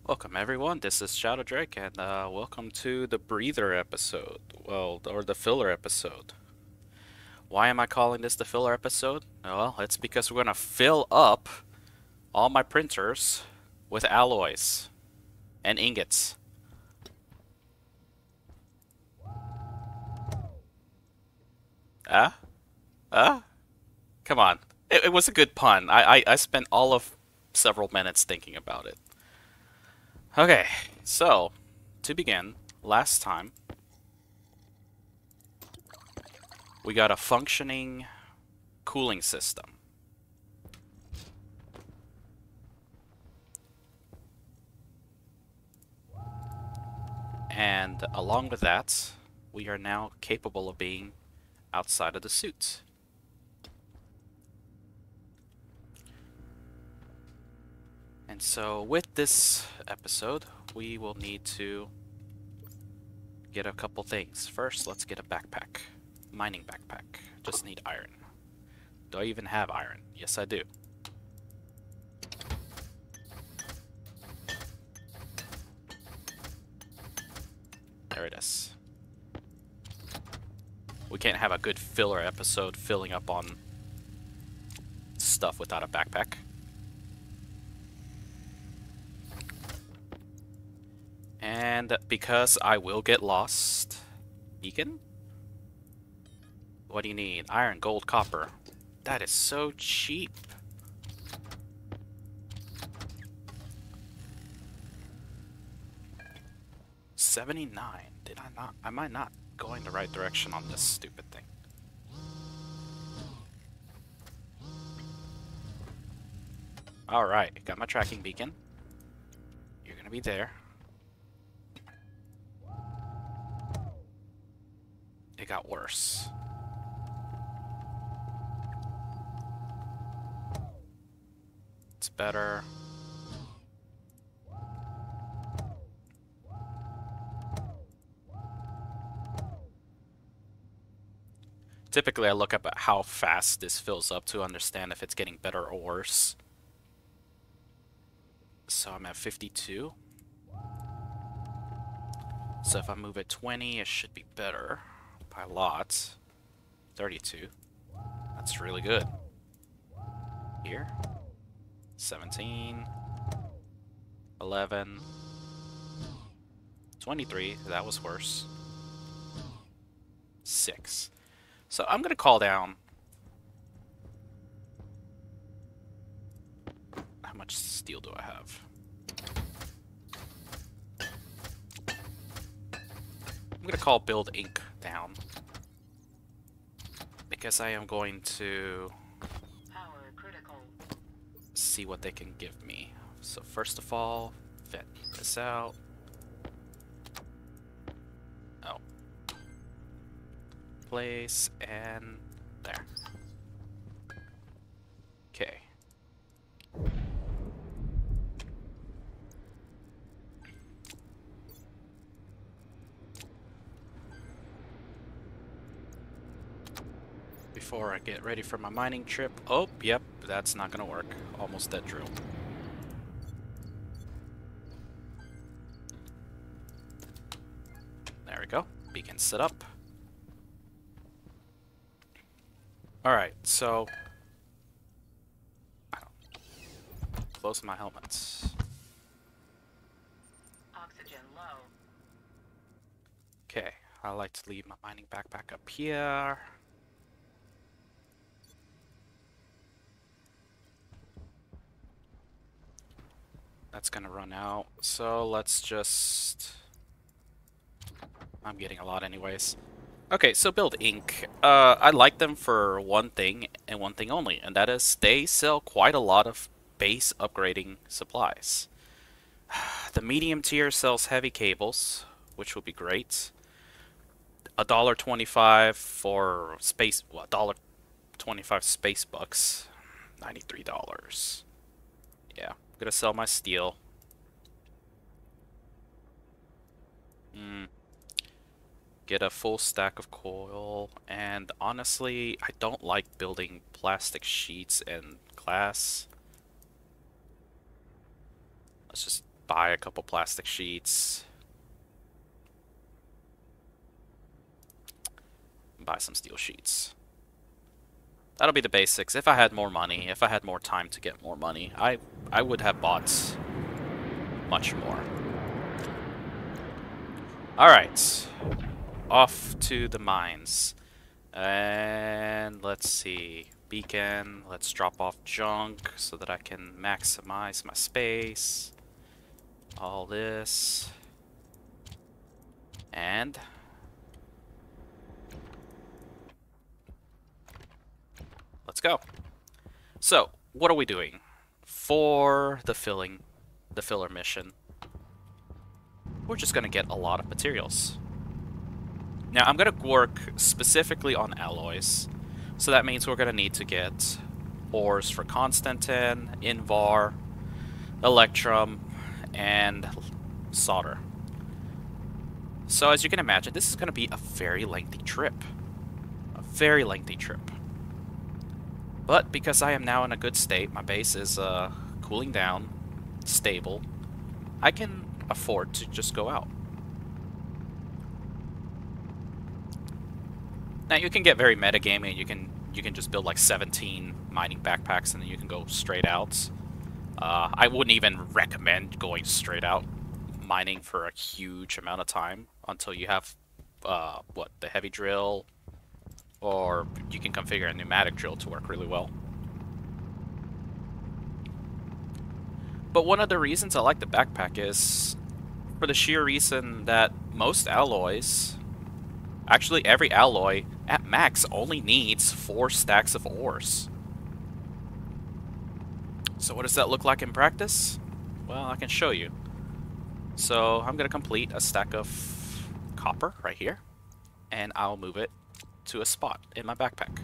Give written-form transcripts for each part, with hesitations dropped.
Welcome everyone, this is Shadow Drake and welcome to the breather episode, well, or the filler episode. Why am I calling this the filler episode? Well, it's because we're gonna fill up all my printers with alloys and ingots. Ah? Ah? Come on. It was a good pun. I spent all of several minutes thinking about it. Okay, so, to begin, last time we got a functioning cooling system. And along with that, we are now capable of being outside of the suit. And so with this episode, we will need to get a couple things. First, let's get a backpack. Mining backpack. Just need iron. Do I even have iron? Yes, I do. There it is. We can't have a good filler episode filling up on stuff without a backpack. And because I will get lost, beacon? What do you need? Iron, gold, copper. That is so cheap. $79. Did I not? Am I not going the right direction on this stupid thing? Alright, got my tracking beacon. You're gonna be there. It got worse. It's better. Typically, I look up at how fast this fills up to understand if it's getting better or worse. So I'm at 52. So if I move at 20, it should be better by a lot. 32. That's really good. Here. 17. 11. 23. That was worse. 6. So I'm going to call down. How much steel do I have? I'm going to call build ink down. Because I am going to see what they can give me. So first of all, vent this out. Oh. Place and there. Okay. Before I get ready for my mining trip. Oh, yep, that's not gonna work. Almost dead drill. There we go. Beacon set up. Alright, so close my helmets. Oxygen low. Okay, I like to leave my mining backpack up here. That's gonna run out, so let's just... I'm getting a lot anyways. Okay, so build ink. I like them for one thing and one thing only, and that is they sell quite a lot of base upgrading supplies. The medium tier sells heavy cables, which will be great. $1.25 for space, well, $1.25 space bucks. $93. Yeah, I'm gonna sell my steel. Get a full stack of coil, and honestly, I don't like building plastic sheets and glass. Let's just buy a couple plastic sheets. Buy some steel sheets. That'll be the basics. If I had more money, if I had more time to get more money, I would have bought much more. Alright. Off to the mines. And let's see. Beacon. Let's drop off junk so that I can maximize my space. All this. And let's go. So, what are we doing for the filler mission? We're just gonna get a lot of materials. Now, I'm gonna work specifically on alloys, so that means we're gonna need to get ores for Constantin, Invar, Electrum, and solder. So, as you can imagine, this is gonna be a very lengthy trip. A very lengthy trip. But because I am now in a good state, my base is cooling down, stable, I can afford to just go out. Now you can get very metagaming. You can just build like 17 mining backpacks and then you can go straight out. I wouldn't even recommend going straight out mining for a huge amount of time until you have the heavy drill, or you can configure a pneumatic drill to work really well. But one of the reasons I like the backpack is for the sheer reason that most alloys, actually every alloy at max only needs 4 stacks of ores. So what does that look like in practice? Well, I can show you. So I'm going to complete a stack of copper right here, and I'll move it to a spot in my backpack.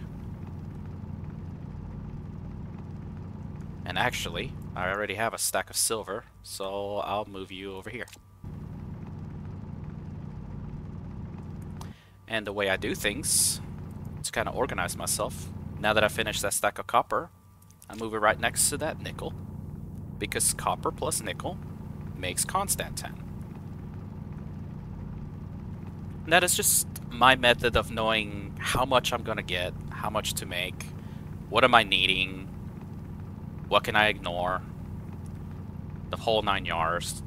And actually, I already have a stack of silver, so I'll move you over here. And the way I do things, to kind of organize myself, now that I finished that stack of copper, I move it right next to that nickel, because copper plus nickel makes Constantin. And that is just my method of knowing how much I'm gonna get, how much to make, what am I needing, what can I ignore, the whole 9 yards.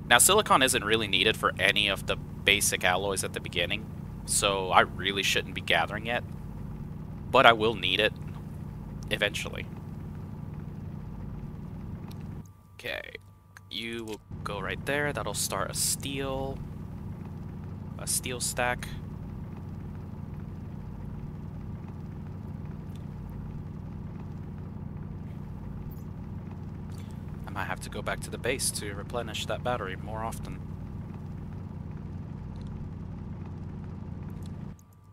Now silicon isn't really needed for any of the basic alloys at the beginning, so I really shouldn't be gathering it, but I will need it eventually. Okay, you will go right there. That'll start a steel stack. I might have to go back to the base to replenish that battery more often.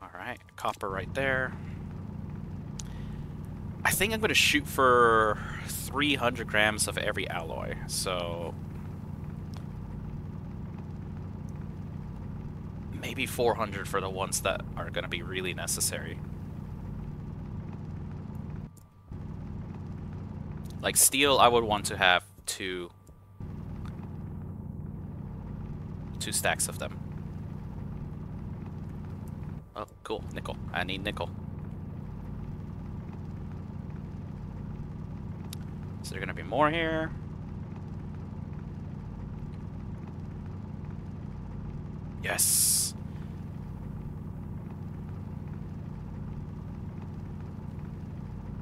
Alright, copper right there. I think I'm going to shoot for 300 grams of every alloy, so maybe 400 for the ones that are going to be really necessary. Like steel, I would want to have two stacks of them. Oh, cool. Nickel. I need nickel. Is there going to be more here? Yes.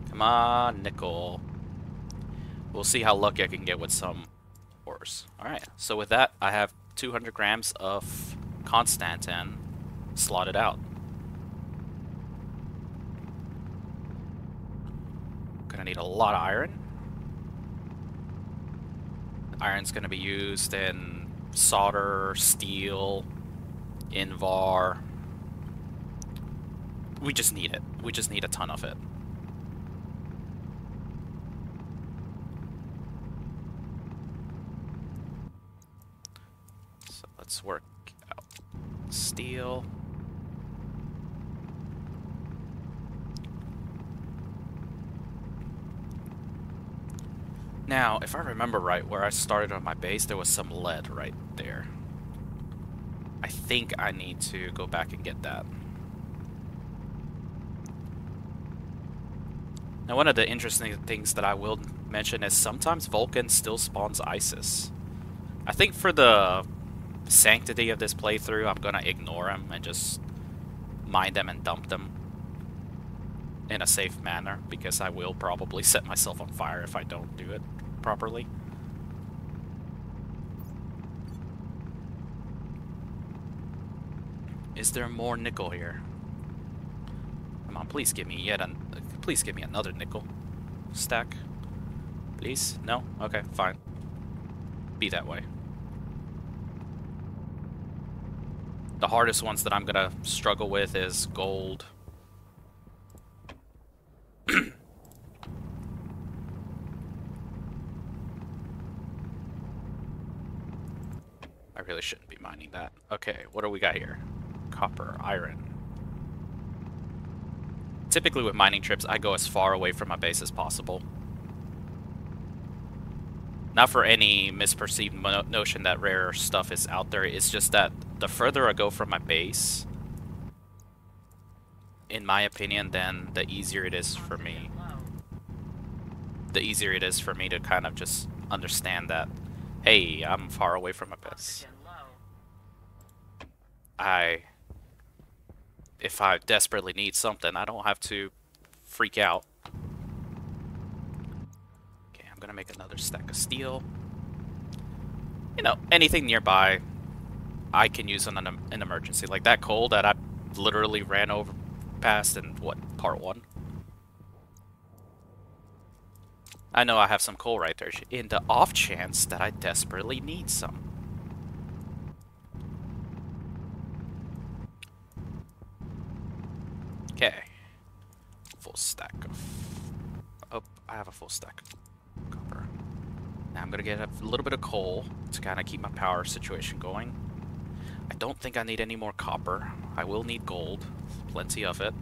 Come on, nickel. We'll see how lucky I can get with some ores. Alright, so with that, I have 200 grams of Constantin slotted out. Gonna need a lot of iron. Iron's gonna be used in solder, steel, Invar. We just need it. We just need a ton of it. So let's work out steel. Now, if I remember right, where I started on my base, there was some lead right there. I think I need to go back and get that. Now, one of the interesting things that I will mention is sometimes Vulcan still spawns ISIS. I think for the sanctity of this playthrough, I'm gonna ignore them and just mine them and dump them in a safe manner, because I will probably set myself on fire if I don't do it properly. Is there more nickel here? Come on, please give me please give me another nickel stack. Please? No? Okay, fine. Be that way. The hardest ones that I'm gonna struggle with is gold. I really shouldn't be mining that. Okay, what do we got here? Copper, iron. Typically with mining trips, I go as far away from my base as possible. Not for any misperceived notion that rare stuff is out there, it's just that the further I go from my base, in my opinion, then the easier it is for me. The easier it is for me to kind of just understand that, hey, I'm far away from my base. If I desperately need something, I don't have to freak out. Okay, I'm gonna make another stack of steel. You know, anything nearby I can use on an emergency. Like that coal that I literally ran over past in, what, part 1? I know I have some coal right there, in the off chance that I desperately need some. Okay. Full stack of... Oh, I have a full stack of copper. Now I'm gonna get a little bit of coal to kind of keep my power situation going. I don't think I need any more copper. I will need gold. Plenty of it.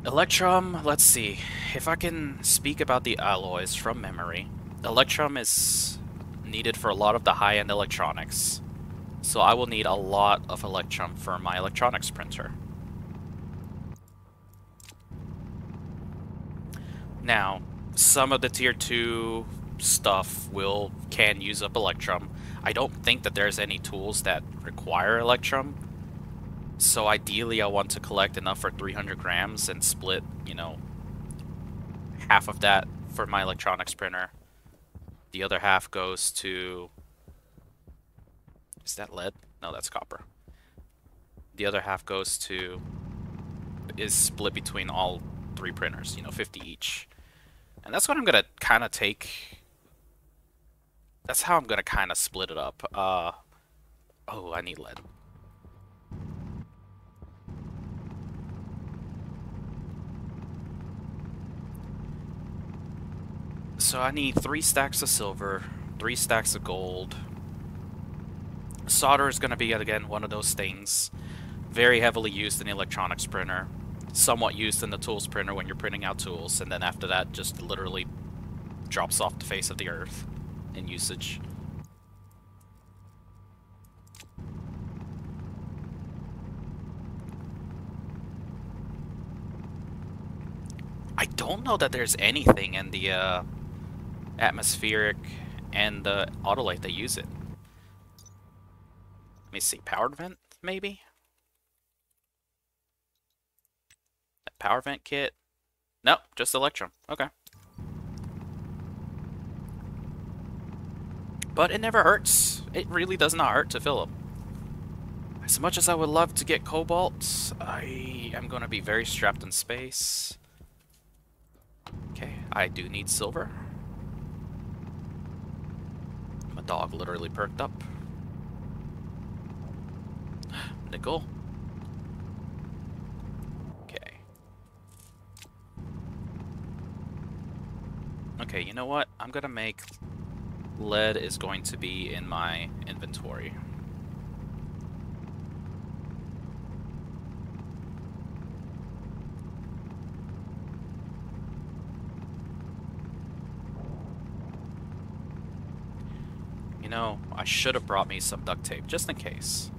Electrum, let's see. If I can speak about the alloys from memory, Electrum is needed for a lot of the high-end electronics. So I will need a lot of Electrum for my electronics printer. Now, some of the tier 2 stuff can use up Electrum. I don't think that there's any tools that require Electrum. So ideally I want to collect enough for 300 grams and split, you know, half of that for my electronics printer. The other half goes to... Is that lead? No, that's copper. The other half is split between all 3 printers, you know, 50 each. And that's what I'm gonna kind of take... That's how I'm gonna kind of split it up. Oh, I need lead. So I need 3 stacks of silver, 3 stacks of gold. Solder is going to be, again, one of those things. Very heavily used in the electronics printer. Somewhat used in the tools printer when you're printing out tools. And then after that, just literally drops off the face of the earth in usage. I don't know that there's anything in the atmospheric and the autolite that use it. Let me see, powered vent, maybe? That power vent kit? Nope, just Electrum. Okay. But it never hurts. It really does not hurt to fill them. As much as I would love to get cobalt, I am going to be very strapped in space. Okay, I do need silver. My dog literally perked up. Nickel. Okay. Okay, you know what? I'm gonna make... Lead is going to be in my inventory. know, I should have brought me some duct tape, just in case.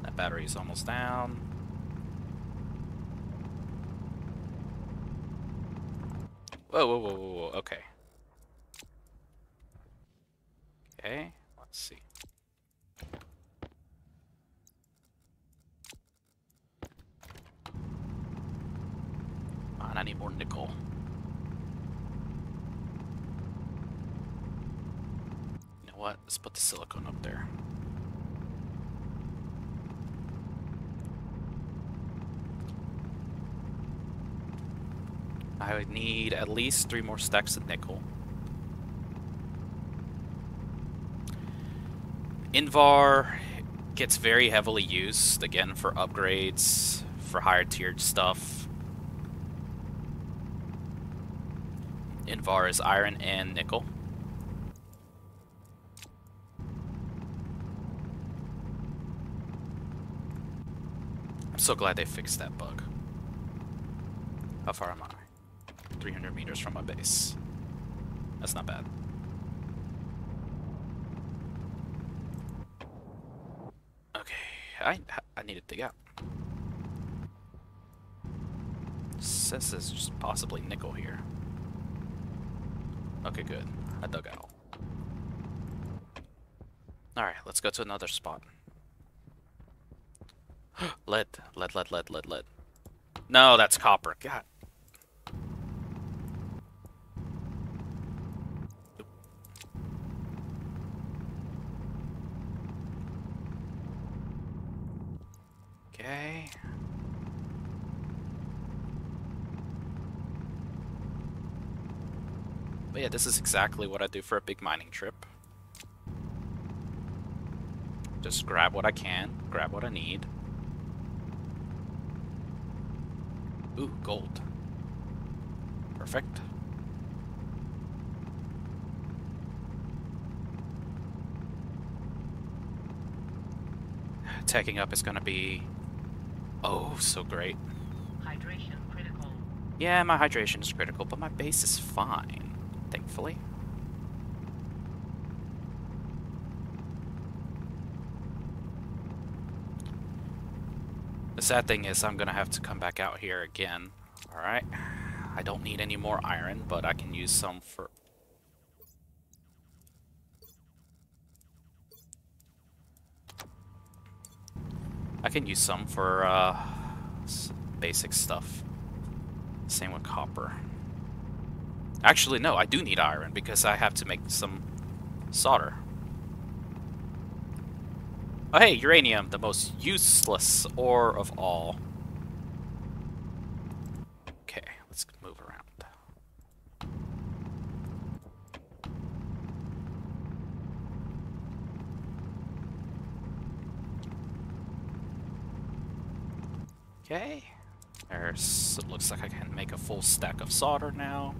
That battery's almost down. Whoa, whoa, whoa, whoa, whoa, okay. Okay, let's see. Come on, I need more nickel. You know what? Let's put the silicone up there. I would need at least 3 more stacks of nickel. Invar gets very heavily used, again, for upgrades, for higher tiered stuff. Invar is iron and nickel. I'm so glad they fixed that bug. How far am I? 300 meters from my base. That's not bad. Okay, I need to dig out. Says there's just possibly nickel here. Okay, good. I dug out. Alright, let's go to another spot. Lead. Lead, lead, lead, lead, lead. No, that's copper. God. Okay. But yeah, this is exactly what I do for a big mining trip. Just grab what I can, grab what I need. Ooh, gold. Perfect. Taking up is gonna be oh so great. Hydration critical. Yeah, my hydration is critical, but my base is fine, thankfully. The sad thing is I'm gonna have to come back out here again. Alright. I don't need any more iron, but I can use some for... I can use some for basic stuff. Same with copper. Actually, no, I do need iron because I have to make some solder. Oh hey, uranium, the most useless ore of all. Okay, let's move around. Okay, there's, it looks like I can make a full stack of solder now.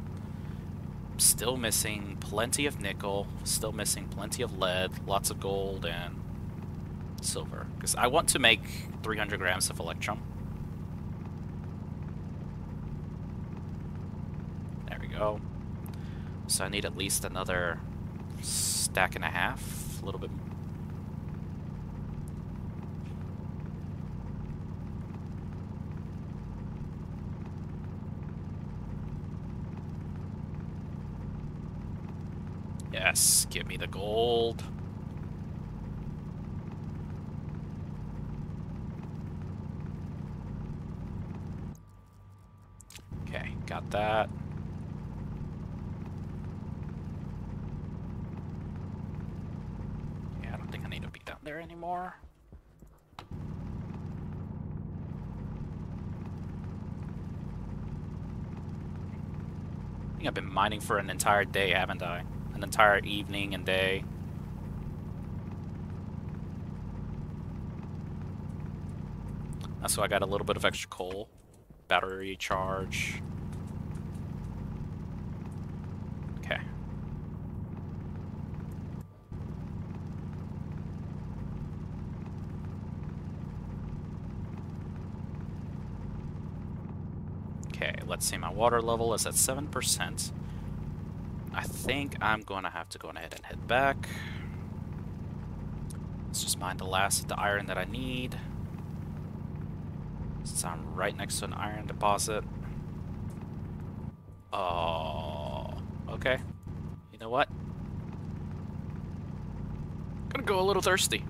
Still missing plenty of nickel, still missing plenty of lead, lots of gold, and silver. Because I want to make 300 grams of electrum. There we go. So I need at least another stack and a half, a little bit. Yes, give me the gold. Okay, got that. Yeah, I don't think I need to be down there anymore. I think I've been mining for an entire day, haven't I? An entire evening and day. So I got a little bit of extra coal. Battery charge. Okay. Okay, let's see. My water level is at 7%. I think I'm gonna have to go ahead and head back. Let's just mine the last of the iron that I need, since I'm right next to an iron deposit. Oh, okay. You know what? Gonna go a little thirsty.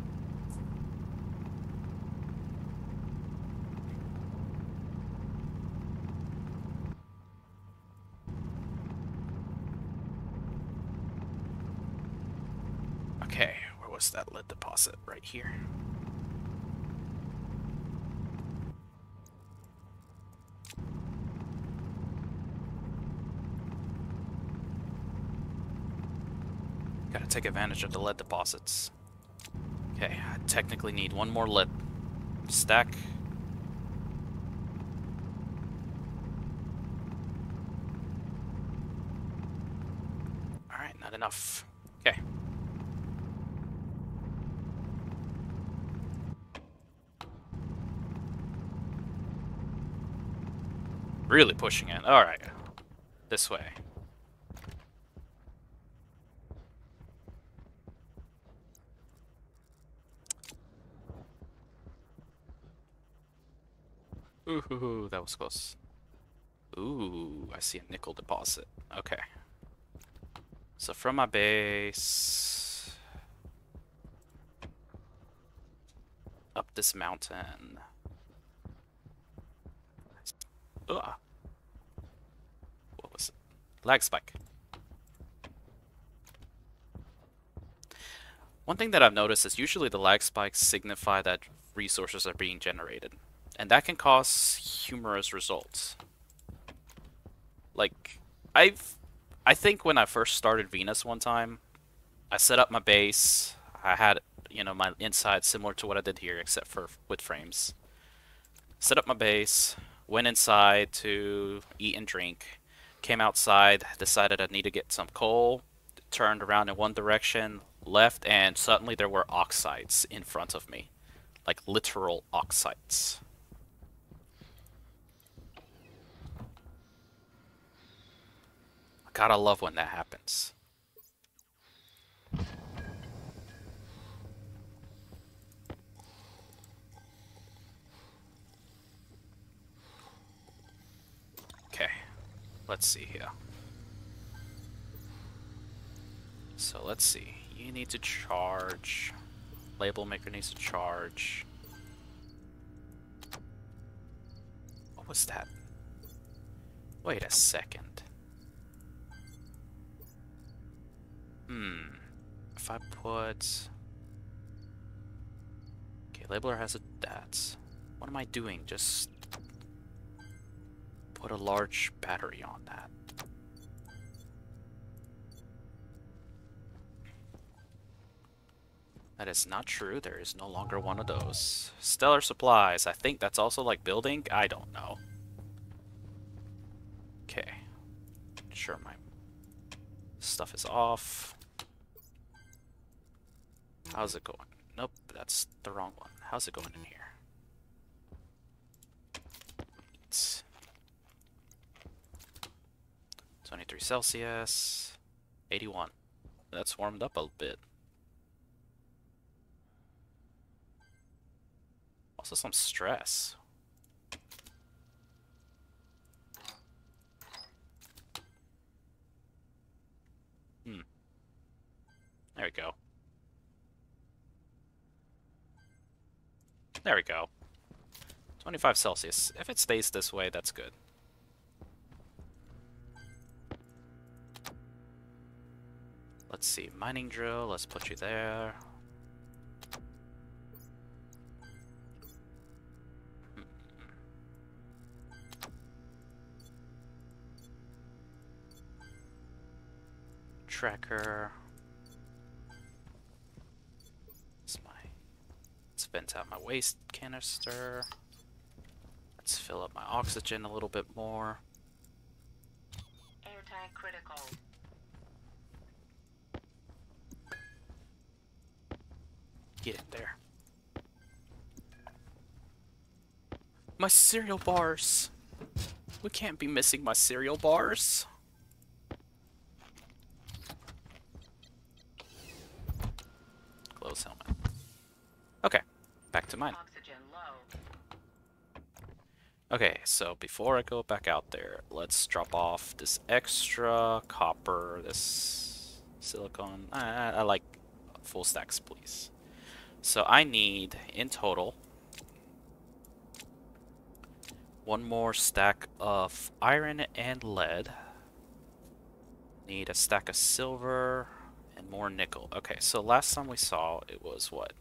Okay, where was that lead deposit? Right here. Gotta take advantage of the lead deposits. Okay, I technically need one more lead stack. Alright, not enough. Okay. Really pushing it. Alright. This way. Ooh, that was close. Ooh, I see a nickel deposit. Okay. So from my base up this mountain. Ugh. What was it? Lag spike. One thing that I've noticed is usually the lag spikes signify that resources are being generated, and that can cause humorous results. Like, I think when I first started Venus one time, I set up my base. I had, my inside similar to what I did here, except for with frames. Set up my base, went inside to eat and drink, came outside, decided I need to get some coal, turned around in one direction, left, and suddenly there were oxides in front of me. Like literal oxides. I gotta love when that happens. Okay, let's see here. So let's see. You need to charge. Label maker needs to charge. What was that? Wait a second. If I put... Okay, labeler has a that. What am I doing? Just put a large battery on that. That is not true. There is no longer one of those. Stellar supplies. I think that's also like building. I don't know. Okay. Sure, my stuff is off. How's it going? Nope, that's the wrong one. How's it going in here? It's 23 Celsius. 81. That's warmed up a bit. Also some stress. There we go. There we go. 25 Celsius. If it stays this way, that's good. Let's see. Mining drill. Let's put you there. Tracker. Let's vent out my waste canister. Let's fill up my oxygen a little bit more. Airtime critical. Get in there. My cereal bars. We can't be missing my cereal bars. Okay, back to mine. Oxygen low. Okay, so before I go back out there, let's drop off this extra copper, this silicone. I like full stacks, please. So I need, in total, one more stack of iron and lead. Need a stack of silver and more nickel. Okay, so last time we saw, it was what?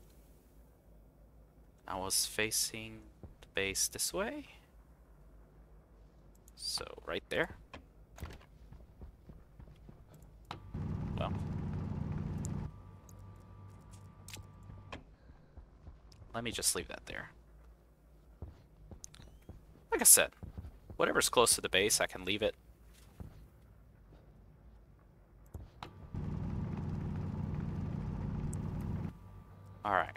I was facing the base this way. So right there. Well, let me just leave that there. Like I said, whatever's close to the base, I can leave it. Alright.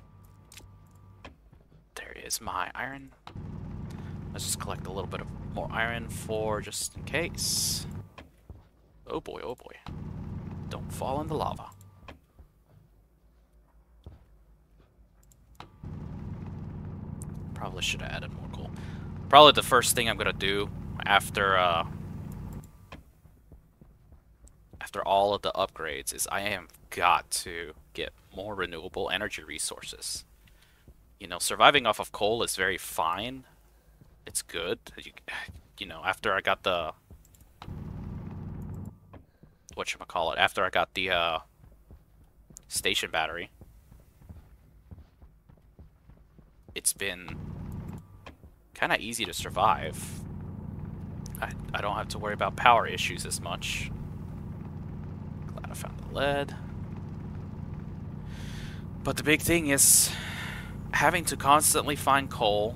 There is my iron. Let's just collect a little bit of more iron for just in case. Oh boy, oh boy. Don't fall in the lava. Probably should have added more coal. Probably the first thing I'm gonna do after after all of the upgrades is I am got to get more renewable energy resources. You know, surviving off of coal is very fine. It's good. You know, after I got the whatchamacallit, after I got the station battery, it's been kind of easy to survive. I don't have to worry about power issues as much. Glad I found the lead. But the big thing is having to constantly find coal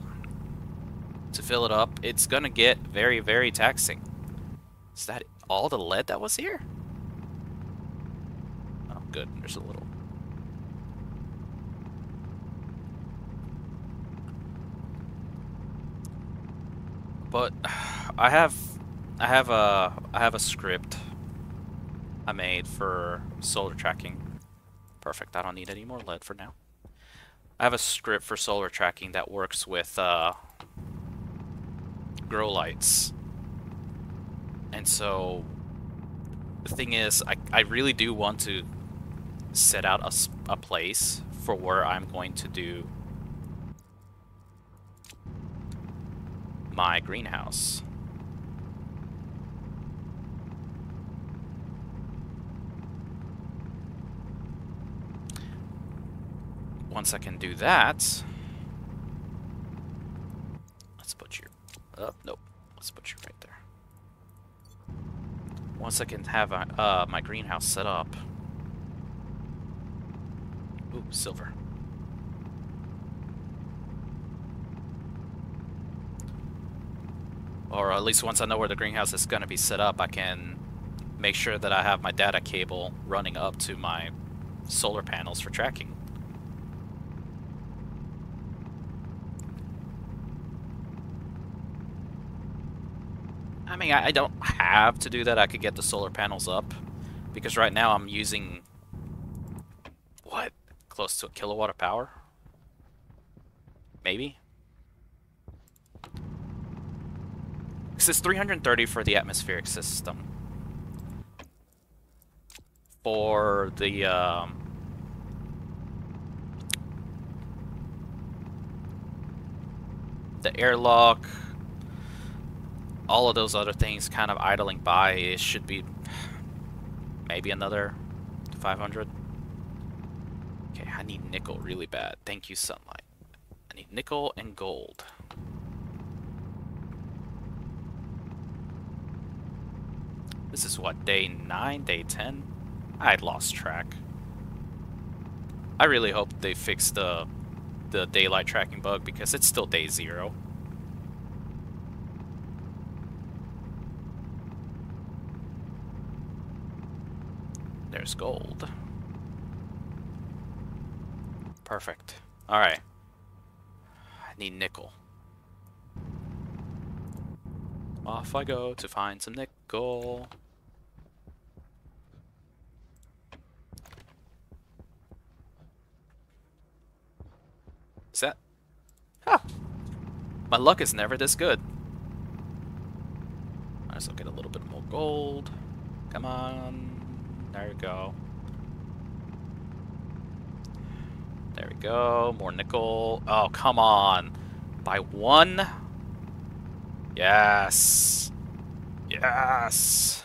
to fill it up. It's gonna get very, very taxing. Is that all the lead that was here? Oh, good. There's a little. But I have a script I made for solar tracking. Perfect. I don't need any more lead for now. I have a script for solar tracking that works with grow lights. And so the thing is, I really do want to set out a place for where I'm going to do my greenhouse. Once I can do that, let's put you. Nope. Let's put you right there. Once I can have my greenhouse set up. Ooh, silver. Or at least once I know where the greenhouse is going to be set up, I can make sure that I have my data cable running up to my solar panels for tracking. I mean, I don't have to do that. I could get the solar panels up. Because right now I'm using... what? Close to a kilowatt of power? Maybe? This is 330 for the atmospheric system. For the airlock, all of those other things kind of idling by, it should be maybe another 500. Okay, I need nickel really bad. Thank you, sunlight. I need nickel and gold. This is what, day 9, day 10? I'd lost track. I really hope they fix the daylight tracking bug because it's still day 0. There's gold. Perfect. Alright. I need nickel. Off I go to find some nickel. that? Huh. My luck is never this good. Might as well get a little bit more gold. Come on. There we go. There we go. More nickel. Oh, come on. By one? Yes. Yes.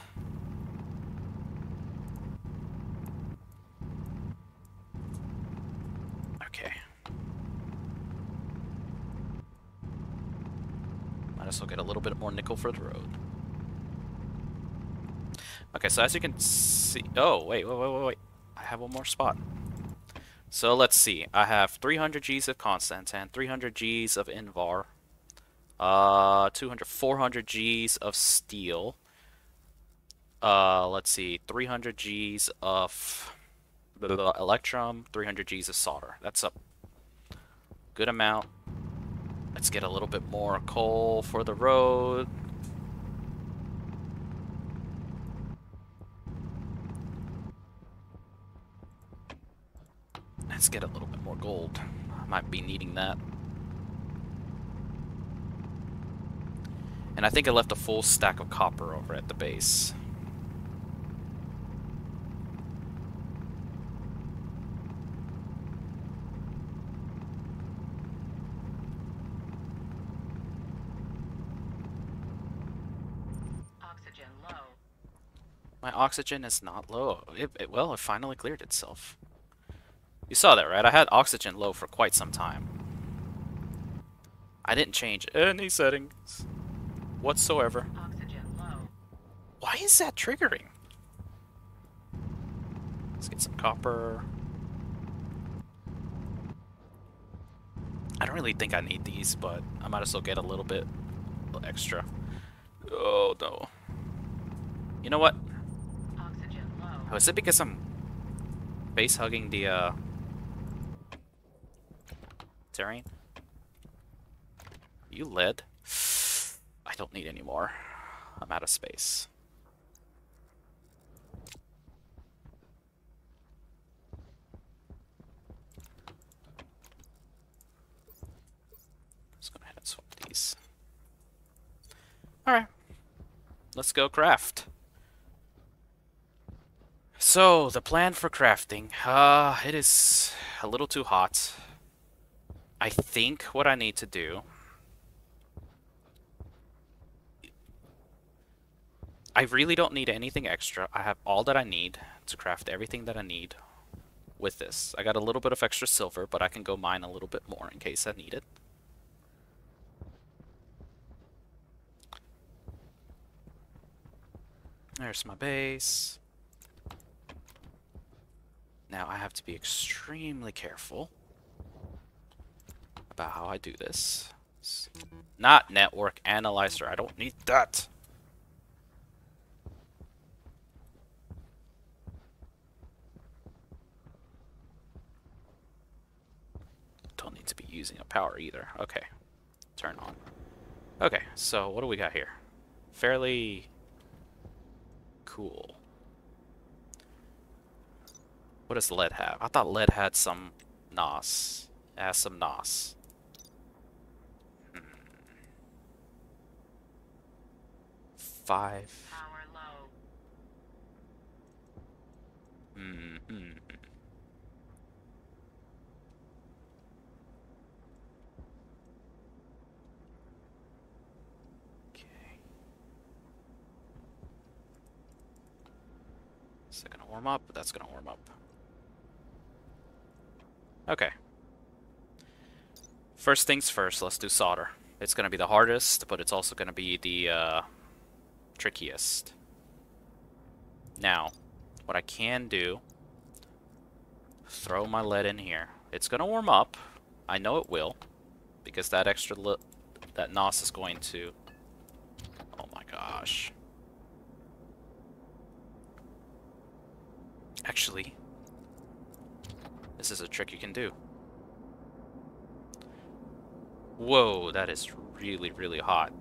Okay. Might as well get a little bit more nickel for the road. Okay, so as you can see... Oh, wait. I have one more spot. So let's see. I have 300 Gs of Constantan, 300 Gs of Invar, 400 Gs of steel. Let's see, 300 Gs of electrum, 300 Gs of solder. That's a good amount. Let's get a little bit more coal for the road. Let's get a little bit more gold. I might be needing that. And I think I left a full stack of copper over at the base. Oxygen low. My oxygen is not low. Well, it finally cleared itself. You saw that, right? I had oxygen low for quite some time. I didn't change any settings whatsoever. Oxygen low. Why is that triggering? Let's get some copper. I don't really think I need these, but I might as well get a little bit extra. Oh, no. You know what? Oxygen low. Oh, is it because I'm base hugging the terrain? You lead? I don't need any more. I'm out of space. Just go ahead and swap these. Alright. Let's go craft. So, the plan for crafting. It is a little too hot. I think what I need to do... I really don't need anything extra. I have all that I need to craft everything that I need with this. I got a little bit of extra silver, but I can go mine a little bit more in case I need it. There's my base. Now I have to be extremely careful about how I do this. Not network analyzer. I don't need that. Don't need to be using a power either. Okay. Turn on. Okay, so what do we got here? Fairly cool. What does lead have? I thought lead had some NOS. It has some NOS. 5. Power low. Okay. Is that gonna warm up? That's gonna warm up. Okay. First things first, let's do solder. It's gonna be the hardest, but it's also gonna be the trickiest. Now, what I can do, throw my lead in here. It's gonna warm up. I know it will, because that extra that NOS is going to... Oh my gosh. Actually, this is a trick you can do. Whoa, that is really, really hot.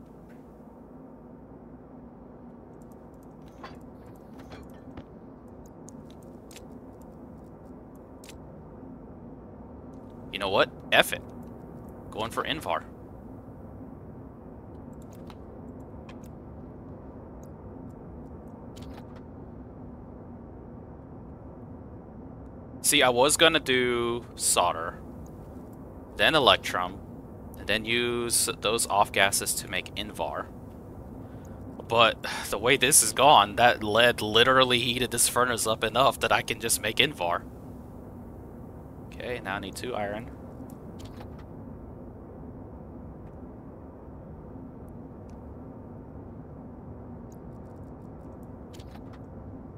You know what? F it. Going for Invar. See, I was gonna do solder, then electrum, and then use those off gases to make Invar. But the way this is gone, that lead literally heated this furnace up enough that I can just make Invar. Okay, now I need 2 iron.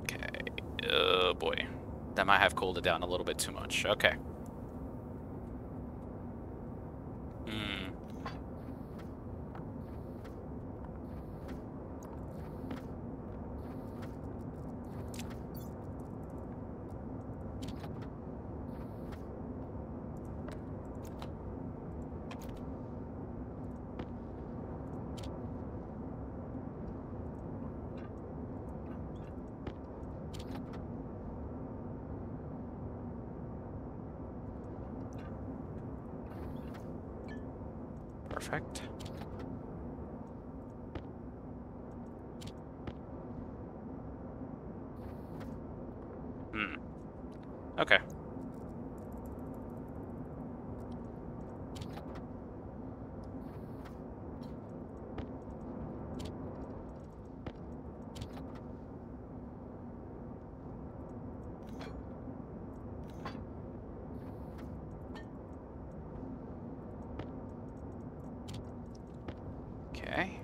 Okay, oh boy. That might have cooled it down a little bit too much. Okay. Hmm. Perfect. Okay. Okay.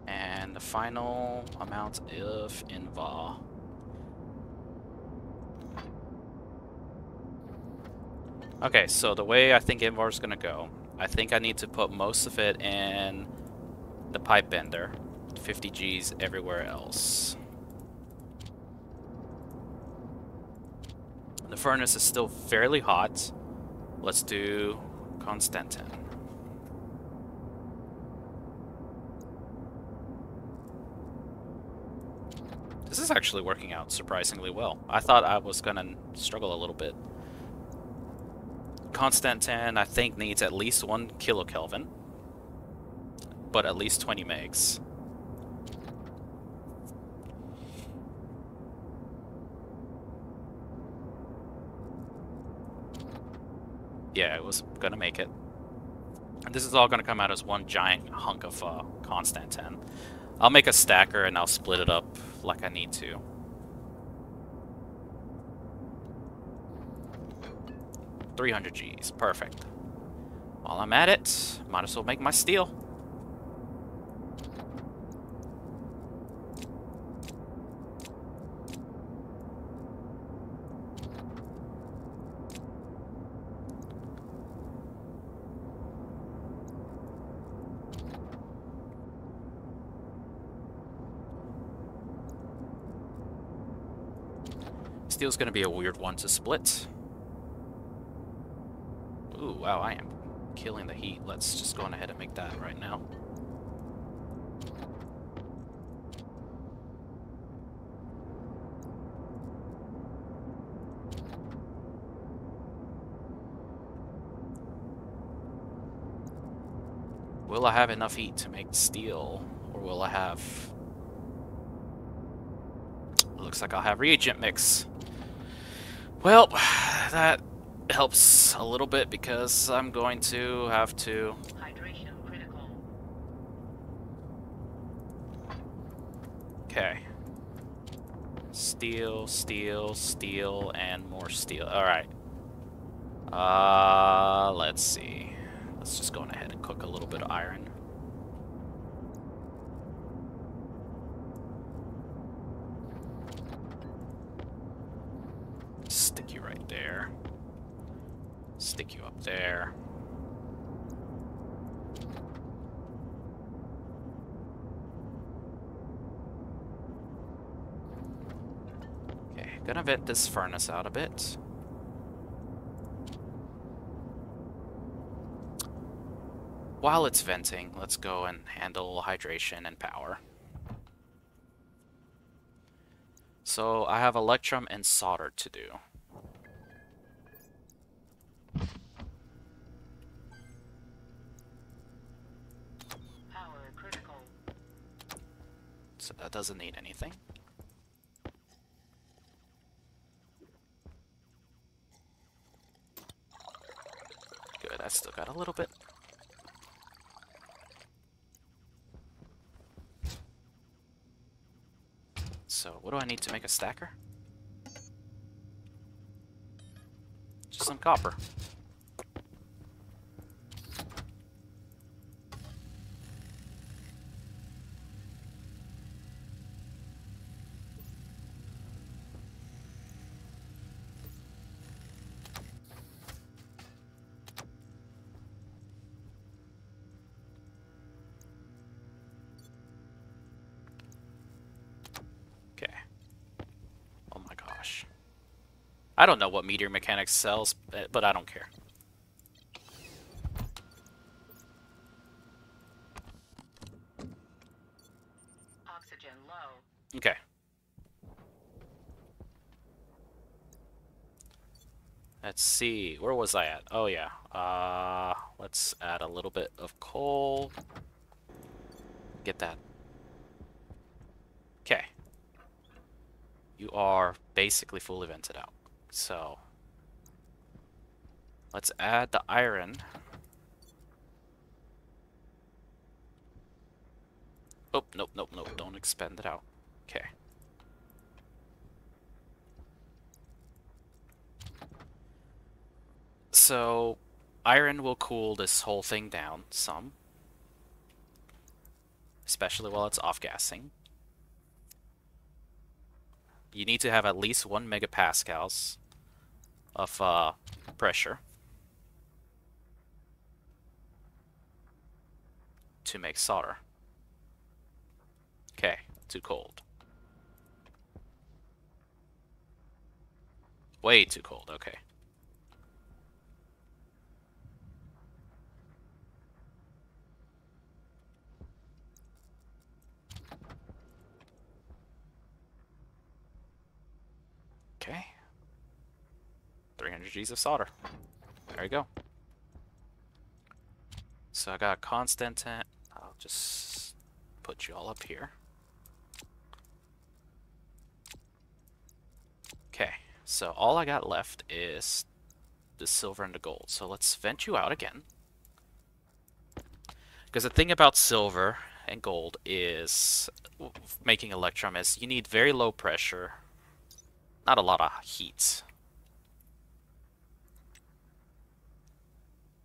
And the final amount of Invar. Okay, so the way I think Invar is gonna go, I think I need to put most of it in the pipe bender, 50 Gs everywhere else. The furnace is still fairly hot. Let's do Constantin. This is actually working out surprisingly well. I thought I was gonna struggle a little bit. Constantin, I think, needs at least 1 kilokelvin, but at least 20 megs. Yeah, it was gonna make it. And this is all gonna come out as one giant hunk of Constantin. I'll make a stacker and I'll split it up like I need to. $300 Gs, perfect. While I'm at it, might as well make my steel. Steel's gonna be a weird one to split. Ooh, wow, I am killing the heat. Let's just go on ahead and make that right now. Will I have enough heat to make steel? Or will I have... Looks like I'll have reagent mix. Well, that helps a little bit because I'm going to have to... Hydration critical. Okay. Steel, steel, steel, and more steel. Alright. Let's see. Let's just go on ahead and cook a little bit of iron. Stick you right there. Stick you up there. Gonna vent this furnace out a bit. While it's venting, let's go and handle hydration and power. So I have electrum and solder to do. Power critical. So that doesn't need anything. Good, I still got a little bit. So what do I need to make a stacker? Just some copper. Okay. Oh my gosh. I don't know what Meteor Mechanics sells, but I don't care. Oxygen low. Okay. Let's see. Where was I at? Oh yeah. Let's add a little bit of coal. Get that. Okay. You are basically fully vented out. So let's add the iron. Oh, nope, nope, nope. Don't expend it out. Okay. So iron will cool this whole thing down some, especially while it's off-gassing. You need to have at least 1 megapascals of pressure to make solder. Okay, too cold. Way too cold, okay. Okay. 300 G's of solder. There we go. So I got constant. I'll just put you all up here. Okay, so all I got left is the silver and the gold. So let's vent you out again. Because the thing about silver and gold is making electrum is you need very low pressure, not a lot of heat.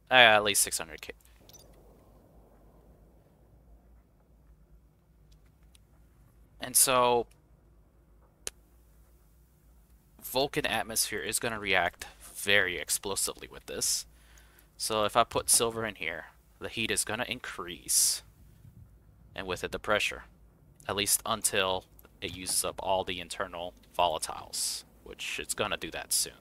At least 600K. And so Vulcan atmosphere is going to react very explosively with this. So if I put silver in here, the heat is going to increase, and with it the pressure, at least until it uses up all the internal volatiles, which it's going to do that soon.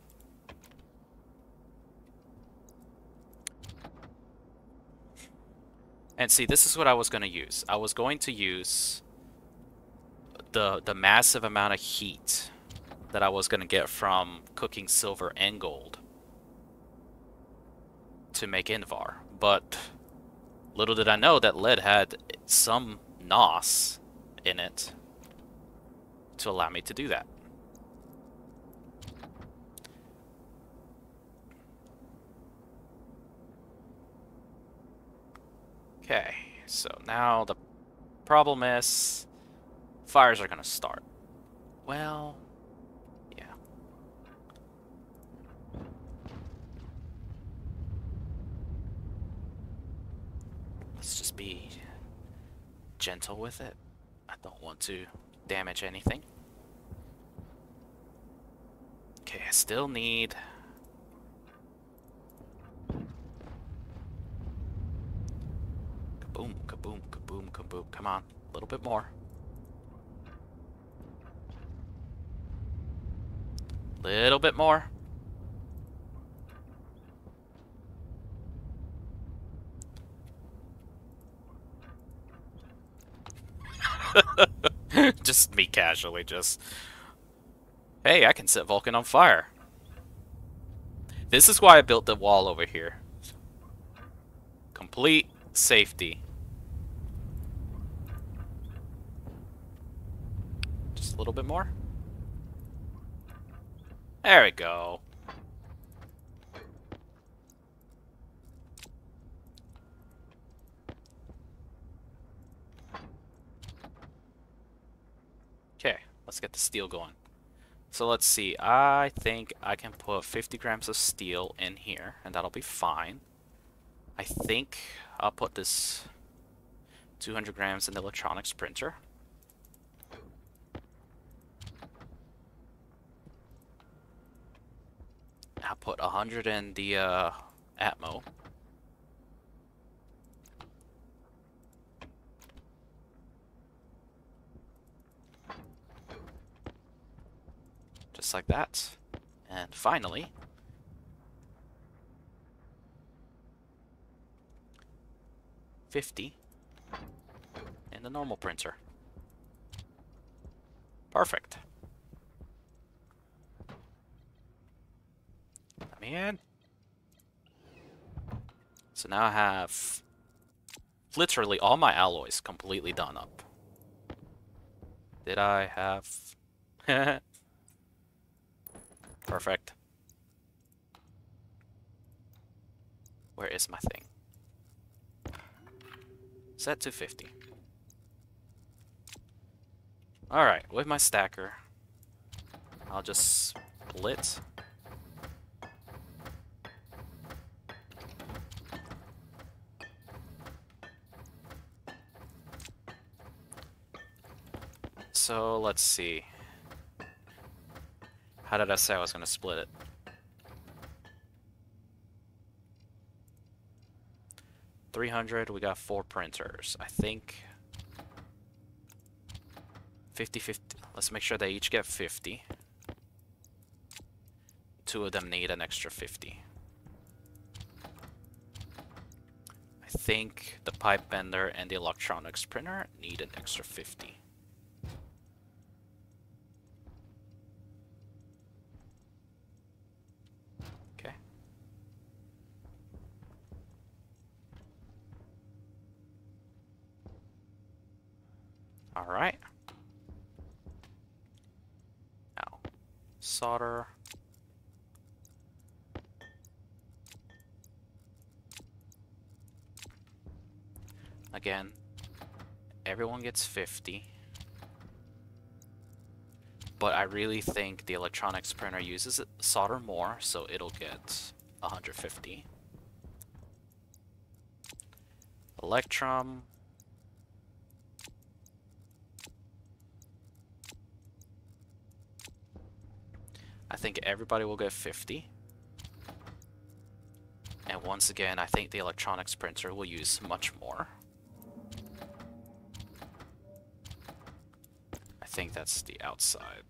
And see, this is what I was going to use. I was going to use the massive amount of heat that I was going to get from cooking silver and gold to make Invar. But little did I know that lead had some NOS in it to allow me to do that. Okay, so now the problem is fires are going to start. Well, yeah. Let's just be gentle with it. I don't want to damage anything. Okay, I still need... Kaboom, kaboom, kaboom, kaboom. Come on, a little bit more. Little bit more. Just me casually, just... Hey, I can set Vulcan on fire. This is why I built the wall over here. Complete safety. Just a little bit more. There we go. Okay, let's get the steel going. So let's see, I think I can put 50 grams of steel in here, and that'll be fine. I think I'll put this 200 grams in the electronics printer. I'll put 100 in the Atmo. Just like that. And finally, $50 in the normal printer. Perfect. Let me in. So now I have literally all my alloys completely done up. Did I have... Perfect. Where is my thing? Set to 50. Alright, with my stacker, I'll just split. So, let's see. How did I say I was going to split it? $300, we got 4 printers. I think 50-50. Let's make sure they each get 50. 2 of them need an extra 50. I think the pipe bender and the electronics printer need an extra 50. Okay. All right. Now, solder. Again, everyone gets 50. But I really think the electronics printer uses solder more, so it'll get 150. Electrum. I think everybody will get 50. And once again, I think the electronics printer will use much more. I think that's the outside.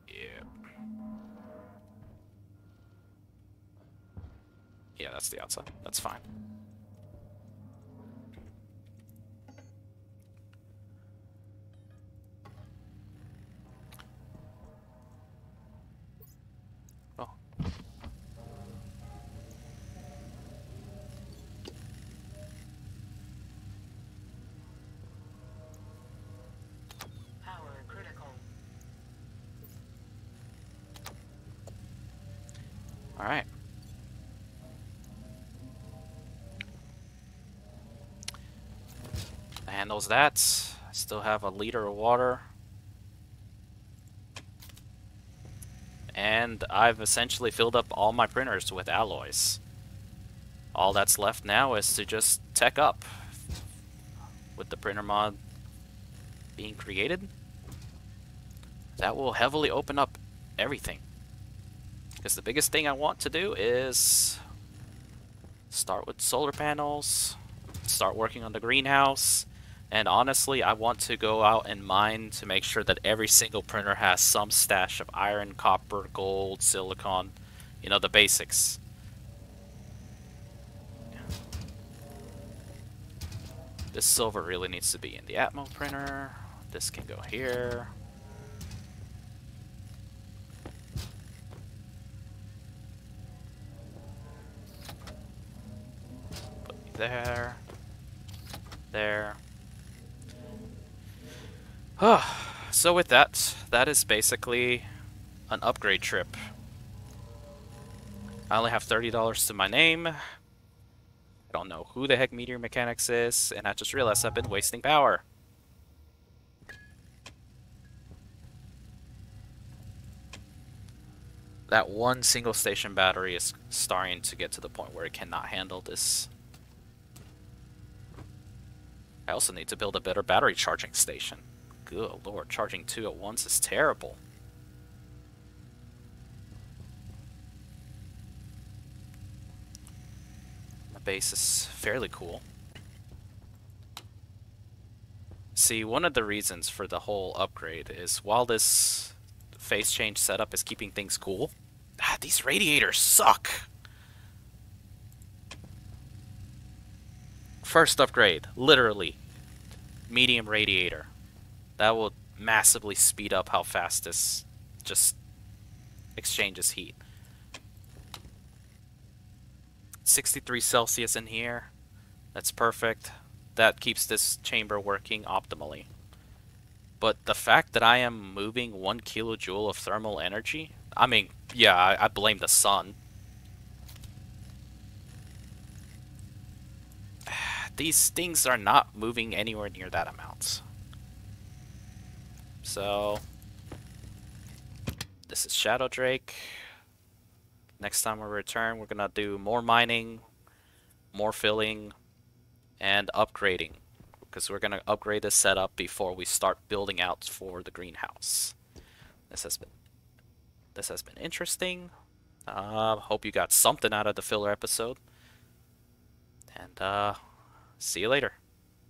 Yeah. Yeah, that's the outside. That's fine. Oh. Power critical. All right. That handles that. I still have a liter of water. And I've essentially filled up all my printers with alloys. All that's left now is to just tech up. With the printer mod being created, that will heavily open up everything. Because the biggest thing I want to do is start with solar panels, start working on the greenhouse, And honestly, I want to go out and mine to make sure that every single printer has some stash of iron, copper, gold, silicon, you know, the basics. This silver really needs to be in the Atmo printer. This can go here. Put there. There. So with that, that is basically an upgrade trip. I only have $30 to my name. I don't know who the heck Meteor Mechanics is, and I just realized I've been wasting power. That one single station battery is starting to get to the point where it cannot handle this. I also need to build a better battery charging station. Good lord, charging two at once is terrible. My base is fairly cool. See, one of the reasons for the whole upgrade is while this phase change setup is keeping things cool, these radiators suck! First upgrade, literally, medium radiator. That will massively speed up how fast this just exchanges heat. 63 Celsius in here. That's perfect. That keeps this chamber working optimally. But the fact that I am moving 1 kilojoule of thermal energy, I mean, yeah, I blame the sun. These things are not moving anywhere near that amount. So, this is Shadow Drake. Next time we return, we're gonna do more mining, more filling, and upgrading. Because we're gonna upgrade this setup before we start building out for the greenhouse. This has been interesting. Hope you got something out of the filler episode. And see you later.